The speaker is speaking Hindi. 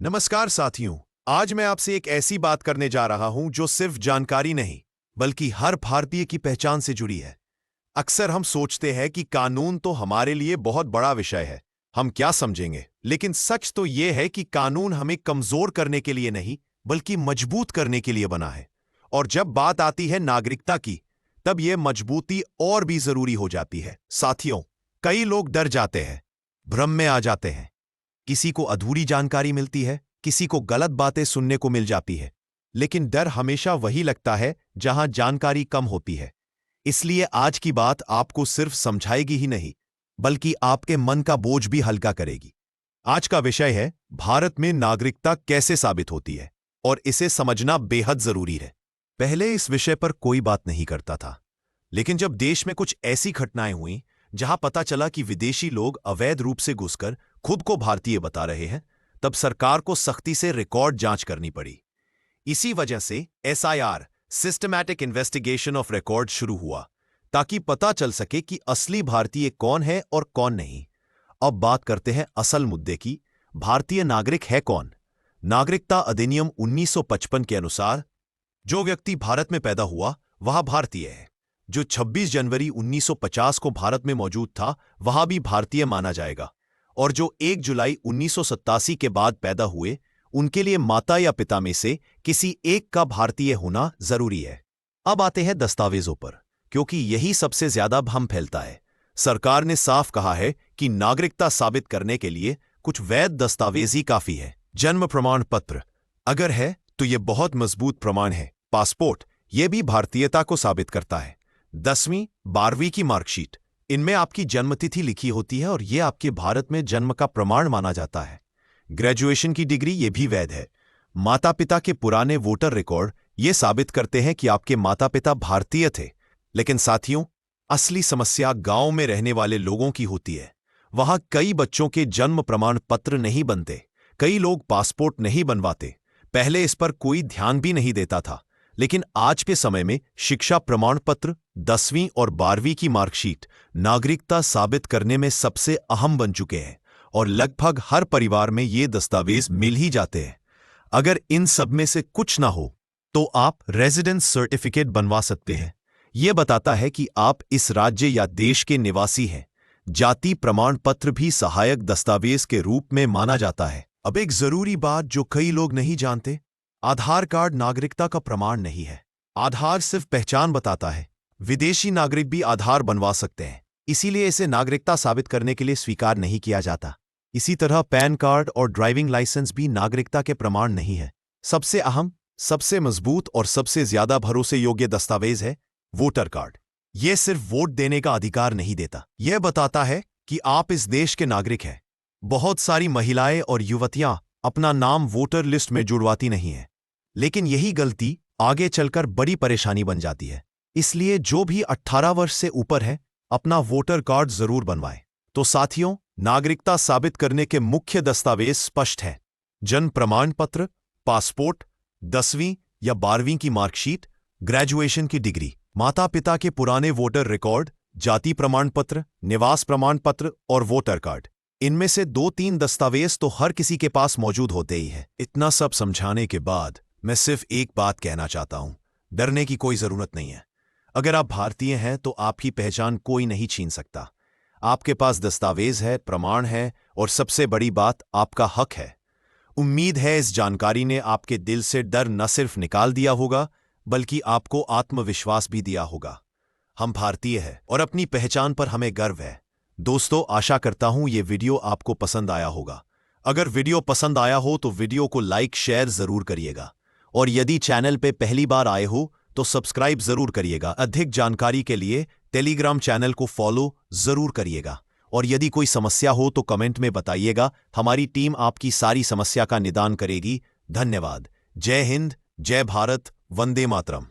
नमस्कार साथियों। आज मैं आपसे एक ऐसी बात करने जा रहा हूं जो सिर्फ जानकारी नहीं बल्कि हर भारतीय की पहचान से जुड़ी है। अक्सर हम सोचते हैं कि कानून तो हमारे लिए बहुत बड़ा विषय है, हम क्या समझेंगे, लेकिन सच तो यह है कि कानून हमें कमजोर करने के लिए नहीं बल्कि मजबूत करने के लिए बना है। और जब बात आती है नागरिकता की, तब यह मजबूती और भी जरूरी हो जाती है। साथियों, कई लोग डर जाते हैं, भ्रम में आ जाते हैं। किसी को अधूरी जानकारी मिलती है, किसी को गलत बातें सुनने को मिल जाती है। लेकिन डर हमेशा वही लगता है जहां जानकारी कम होती है। इसलिए आज की बात आपको सिर्फ समझाएगी ही नहीं बल्कि आपके मन का बोझ भी हल्का करेगी। आज का विषय है भारत में नागरिकता कैसे साबित होती है, और इसे समझना बेहद जरूरी है। पहले इस विषय पर कोई बात नहीं करता था, लेकिन जब देश में कुछ ऐसी घटनाएं हुई जहां पता चला कि विदेशी लोग अवैध रूप से घुसकर खुद को भारतीय बता रहे हैं, तब सरकार को सख्ती से रिकॉर्ड जांच करनी पड़ी। इसी वजह से SIR systematic investigation of record शुरू हुआ, ताकि पता चल सके कि असली भारतीय कौन है और कौन नहीं। अब बात करते हैं असल मुद्दे की। भारतीय नागरिक है कौन? नागरिकता अधिनियम 1955 के अनुसार जो व्यक्ति भारत में पैदा हुआ वह भारतीय है। जो 26 जनवरी 1950 को भारत में मौजूद था वह भी भारतीय माना जाएगा। और जो 1 जुलाई 1987 के बाद पैदा हुए, उनके लिए माता या पिता में से किसी एक का भारतीय होना जरूरी है। अब आते हैं दस्तावेजों पर, क्योंकि यही सबसे ज्यादा भ्रम फैलता है। सरकार ने साफ कहा है कि नागरिकता साबित करने के लिए कुछ वैध दस्तावेज ही काफी है। जन्म प्रमाण पत्र अगर है तो यह बहुत मजबूत प्रमाण है। पासपोर्ट, यह भी भारतीयता को साबित करता है। 10वीं 12वीं की मार्कशीट, इनमें आपकी जन्मतिथि लिखी होती है और यह आपके भारत में जन्म का प्रमाण माना जाता है। ग्रेजुएशन की डिग्री, यह भी वैध है। माता पिता के पुराने वोटर रिकॉर्ड, ये साबित करते हैं कि आपके माता पिता भारतीय थे। लेकिन साथियों, असली समस्या गांव में रहने वाले लोगों की होती है। वहां कई बच्चों के जन्म प्रमाण पत्र नहीं बनते, कई लोग पासपोर्ट नहीं बनवाते। पहले इस पर कोई ध्यान भी नहीं देता था, लेकिन आज के समय में शिक्षा प्रमाण पत्र, 10वीं और 12वीं की मार्कशीट नागरिकता साबित करने में सबसे अहम बन चुके हैं। और लगभग हर परिवार में ये दस्तावेज मिल ही जाते हैं। अगर इन सब में से कुछ ना हो तो आप रेजिडेंस सर्टिफिकेट बनवा सकते हैं। यह बताता है कि आप इस राज्य या देश के निवासी हैं। जाति प्रमाण पत्र भी सहायक दस्तावेज के रूप में माना जाता है। अब एक जरूरी बात जो कई लोग नहीं जानते, आधार कार्ड नागरिकता का प्रमाण नहीं है। आधार सिर्फ पहचान बताता है। विदेशी नागरिक भी आधार बनवा सकते हैं, इसीलिए इसे नागरिकता साबित करने के लिए स्वीकार नहीं किया जाता। इसी तरह पैन कार्ड और ड्राइविंग लाइसेंस भी नागरिकता के प्रमाण नहीं है। सबसे अहम, सबसे मजबूत और सबसे ज्यादा भरोसे योग्य दस्तावेज है वोटर कार्ड। यह सिर्फ वोट देने का अधिकार नहीं देता, यह बताता है कि आप इस देश के नागरिक हैं। बहुत सारी महिलाएं और युवतियां अपना नाम वोटर लिस्ट में जुड़वाती नहीं है, लेकिन यही गलती आगे चलकर बड़ी परेशानी बन जाती है। इसलिए जो भी 18 वर्ष से ऊपर है, अपना वोटर कार्ड जरूर बनवाएं। तो साथियों, नागरिकता साबित करने के मुख्य दस्तावेज स्पष्ट हैं। जन्म प्रमाण पत्र, पासपोर्ट, 10वीं या 12वीं की मार्कशीट, ग्रेजुएशन की डिग्री, माता पिता के पुराने वोटर रिकॉर्ड, जाति प्रमाण पत्र, निवास प्रमाण पत्र और वोटर कार्ड। इनमें से 2-3 दस्तावेज तो हर किसी के पास मौजूद होते ही है। इतना सब समझाने के बाद मैं सिर्फ एक बात कहना चाहता हूं, डरने की कोई जरूरत नहीं है। अगर आप भारतीय हैं तो आपकी पहचान कोई नहीं छीन सकता। आपके पास दस्तावेज है, प्रमाण है, और सबसे बड़ी बात, आपका हक है। उम्मीद है इस जानकारी ने आपके दिल से डर न सिर्फ निकाल दिया होगा बल्कि आपको आत्मविश्वास भी दिया होगा। हम भारतीय हैं और अपनी पहचान पर हमें गर्व है। दोस्तों, आशा करता हूं ये वीडियो आपको पसंद आया होगा। अगर वीडियो पसंद आया हो तो वीडियो को लाइक शेयर जरूर करिएगा, और यदि चैनल पे पहली बार आए हो तो सब्सक्राइब जरूर करिएगा। अधिक जानकारी के लिए टेलीग्राम चैनल को फॉलो जरूर करिएगा, और यदि कोई समस्या हो तो कमेंट में बताइएगा। हमारी टीम आपकी सारी समस्या का निदान करेगी। धन्यवाद। जय हिंद, जय भारत, वंदे मातरम।